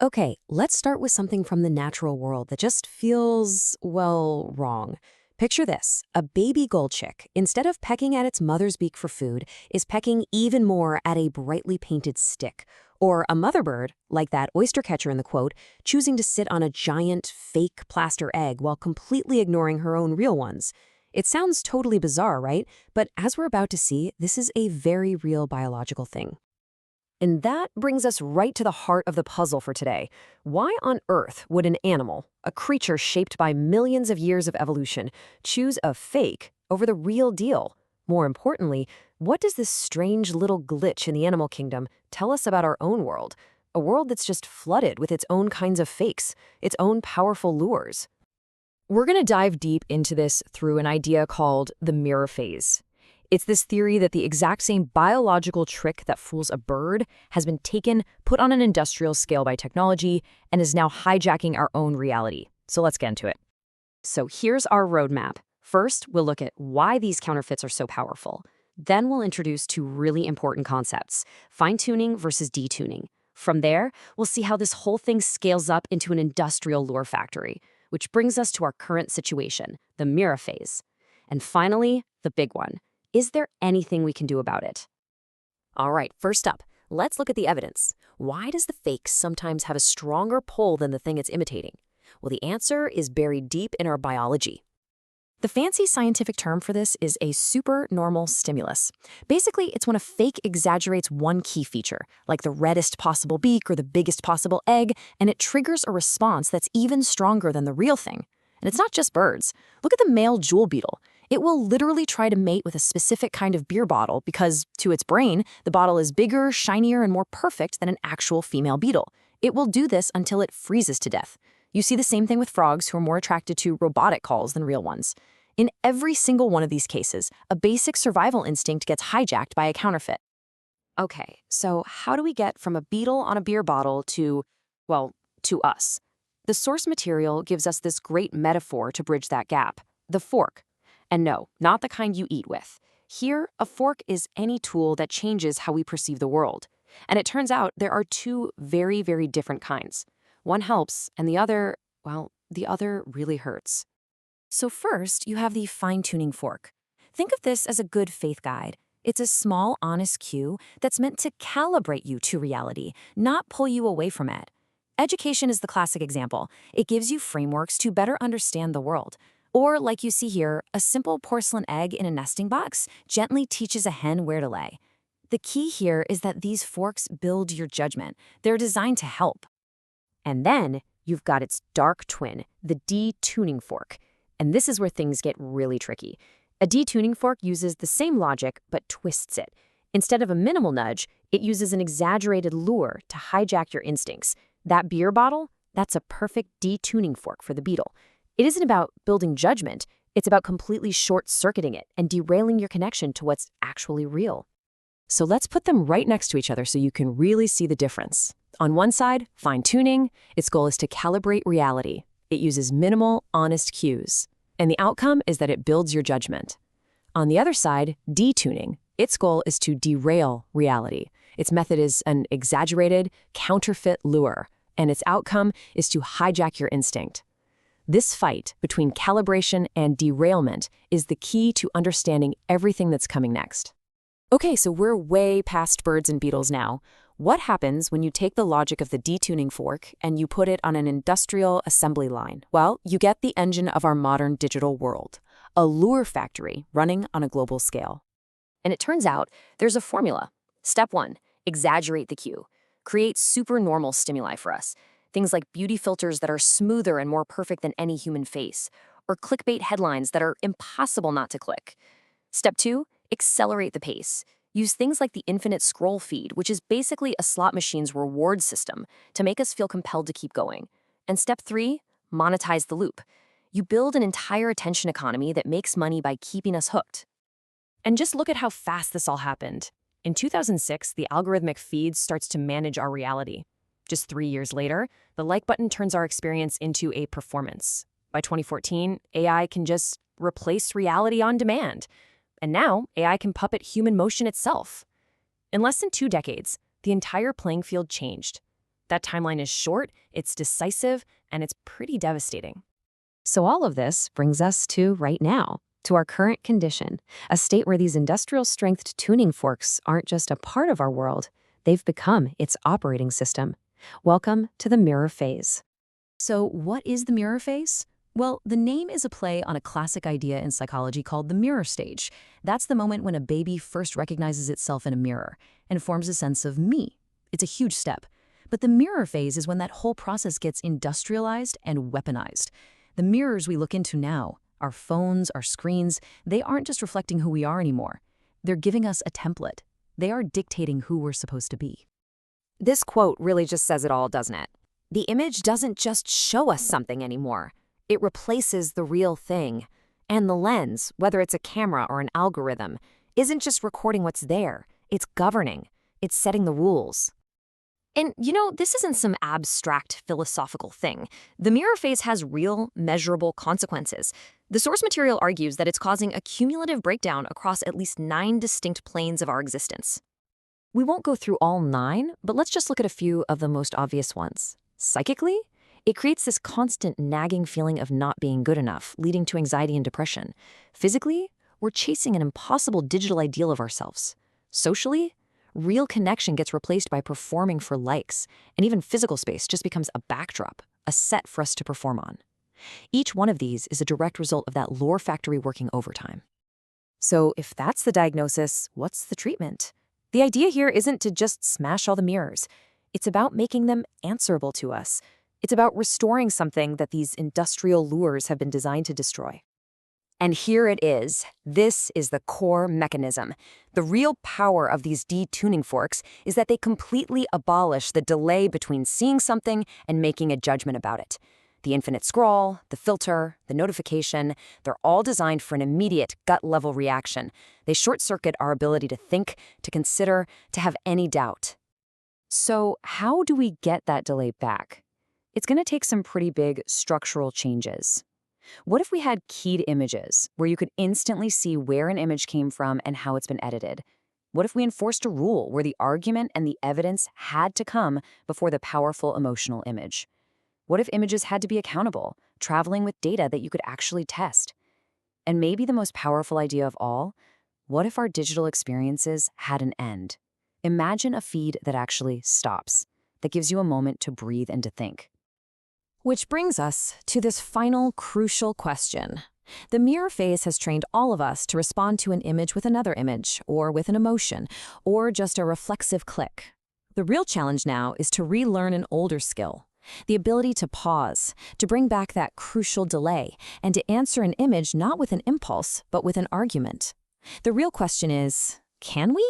Okay, let's start with something from the natural world that just feels, well, wrong. Picture this. A baby gold chick, instead of pecking at its mother's beak for food, is pecking even more at a brightly painted stick. Or a mother bird, like that oyster catcher in the quote, choosing to sit on a giant, fake plaster egg while completely ignoring her own real ones. It sounds totally bizarre, right? But as we're about to see, this is a very real biological thing. And that brings us right to the heart of the puzzle for today. Why on earth would an animal, a creature shaped by millions of years of evolution, choose a fake over the real deal? More importantly, what does this strange little glitch in the animal kingdom tell us about our own world? A world that's just flooded with its own kinds of fakes, its own powerful lures. We're going to dive deep into this through an idea called the mirror phase. It's this theory that the exact same biological trick that fools a bird has been taken, put on an industrial scale by technology, and is now hijacking our own reality. So let's get into it. So here's our roadmap. First, we'll look at why these counterfeits are so powerful. Then we'll introduce two really important concepts, fine-tuning versus detuning. From there, we'll see how this whole thing scales up into an industrial lure factory, which brings us to our current situation, the mirror phase. And finally, the big one. Is there anything we can do about it? All right, first up, let's look at the evidence. Why does the fake sometimes have a stronger pull than the thing it's imitating? Well, the answer is buried deep in our biology. The fancy scientific term for this is a supernormal stimulus. Basically, it's when a fake exaggerates one key feature, like the reddest possible beak or the biggest possible egg, and it triggers a response that's even stronger than the real thing. And it's not just birds. Look at the male jewel beetle. It will literally try to mate with a specific kind of beer bottle because, to its brain, the bottle is bigger, shinier, and more perfect than an actual female beetle. It will do this until it freezes to death. You see the same thing with frogs who are more attracted to robotic calls than real ones. In every single one of these cases, a basic survival instinct gets hijacked by a counterfeit. Okay, so how do we get from a beetle on a beer bottle to, well, to us? The source material gives us this great metaphor to bridge that gap, the fork. And no, not the kind you eat with. Here, a fork is any tool that changes how we perceive the world. And it turns out there are two very, very different kinds. One helps, and the other, well, the other really hurts. So first, you have the fine-tuning fork. Think of this as a good faith guide. It's a small, honest cue that's meant to calibrate you to reality, not pull you away from it. Education is the classic example. It gives you frameworks to better understand the world. Or, like you see here, a simple porcelain egg in a nesting box gently teaches a hen where to lay. The key here is that these forks build your judgment. They're designed to help. And then you've got its dark twin, the detuning fork. And this is where things get really tricky. A detuning fork uses the same logic, but twists it. Instead of a minimal nudge, it uses an exaggerated lure to hijack your instincts. That beer bottle, that's a perfect detuning fork for the beetle. It isn't about building judgment, it's about completely short-circuiting it and derailing your connection to what's actually real. So let's put them right next to each other so you can really see the difference. On one side, fine-tuning, its goal is to calibrate reality. It uses minimal, honest cues. And the outcome is that it builds your judgment. On the other side, detuning, its goal is to derail reality. Its method is an exaggerated, counterfeit lure, and its outcome is to hijack your instinct. This fight between calibration and derailment is the key to understanding everything that's coming next. Okay, so we're way past birds and beetles now. What happens when you take the logic of the detuning fork and you put it on an industrial assembly line? Well, you get the engine of our modern digital world, a lure factory running on a global scale. And it turns out there's a formula. Step 1, exaggerate the cue. Create supernormal stimuli for us. Things like beauty filters that are smoother and more perfect than any human face, or clickbait headlines that are impossible not to click. Step 2, accelerate the pace. Use things like the infinite scroll feed, which is basically a slot machine's reward system, to make us feel compelled to keep going. And step 3, monetize the loop. You build an entire attention economy that makes money by keeping us hooked. And just look at how fast this all happened. In 2006, the algorithmic feed starts to manage our reality. Just 3 years later, the like button turns our experience into a performance. By 2014, AI can just replace reality on demand. And now, AI can puppet human motion itself. In less than 2 decades, the entire playing field changed. That timeline is short, it's decisive, and it's pretty devastating. So all of this brings us to right now, to our current condition, a state where these industrial-strength tuning forks aren't just a part of our world, they've become its operating system. Welcome to the mirror phase. So what is the mirror phase? Well, the name is a play on a classic idea in psychology called the mirror stage. That's the moment when a baby first recognizes itself in a mirror and forms a sense of me. It's a huge step. But the mirror phase is when that whole process gets industrialized and weaponized. The mirrors we look into now, our phones, our screens, they aren't just reflecting who we are anymore. They're giving us a template. They are dictating who we're supposed to be. This quote really just says it all, doesn't it? The image doesn't just show us something anymore. It replaces the real thing. And the lens, whether it's a camera or an algorithm, isn't just recording what's there. It's governing. It's setting the rules. And, this isn't some abstract philosophical thing. The mirror phase has real, measurable consequences. The source material argues that it's causing a cumulative breakdown across at least 9 distinct planes of our existence. We won't go through all 9, but let's just look at a few of the most obvious ones. Psychically, it creates this constant nagging feeling of not being good enough, leading to anxiety and depression. Physically, we're chasing an impossible digital ideal of ourselves. Socially, real connection gets replaced by performing for likes, and even physical space just becomes a backdrop, a set for us to perform on. Each one of these is a direct result of that lore factory working overtime. So if that's the diagnosis, what's the treatment? The idea here isn't to just smash all the mirrors. It's about making them answerable to us. It's about restoring something that these industrial lures have been designed to destroy. And here it is. This is the core mechanism. The real power of these detuning forks is that they completely abolish the delay between seeing something and making a judgment about it. The infinite scroll, the filter, the notification, they're all designed for an immediate gut-level reaction. They short-circuit our ability to think, to consider, to have any doubt. So how do we get that delay back? It's going to take some pretty big structural changes. What if we had keyed images, where you could instantly see where an image came from and how it's been edited? What if we enforced a rule where the argument and the evidence had to come before the powerful emotional image? What if images had to be accountable, traveling with data that you could actually test? And maybe the most powerful idea of all, what if our digital experiences had an end? Imagine a feed that actually stops, that gives you a moment to breathe and to think. Which brings us to this final crucial question. The mirror phase has trained all of us to respond to an image with another image, or with an emotion, or just a reflexive click. The real challenge now is to relearn an older skill, the ability to pause, to bring back that crucial delay, and to answer an image not with an impulse, but with an argument. The real question is, can we?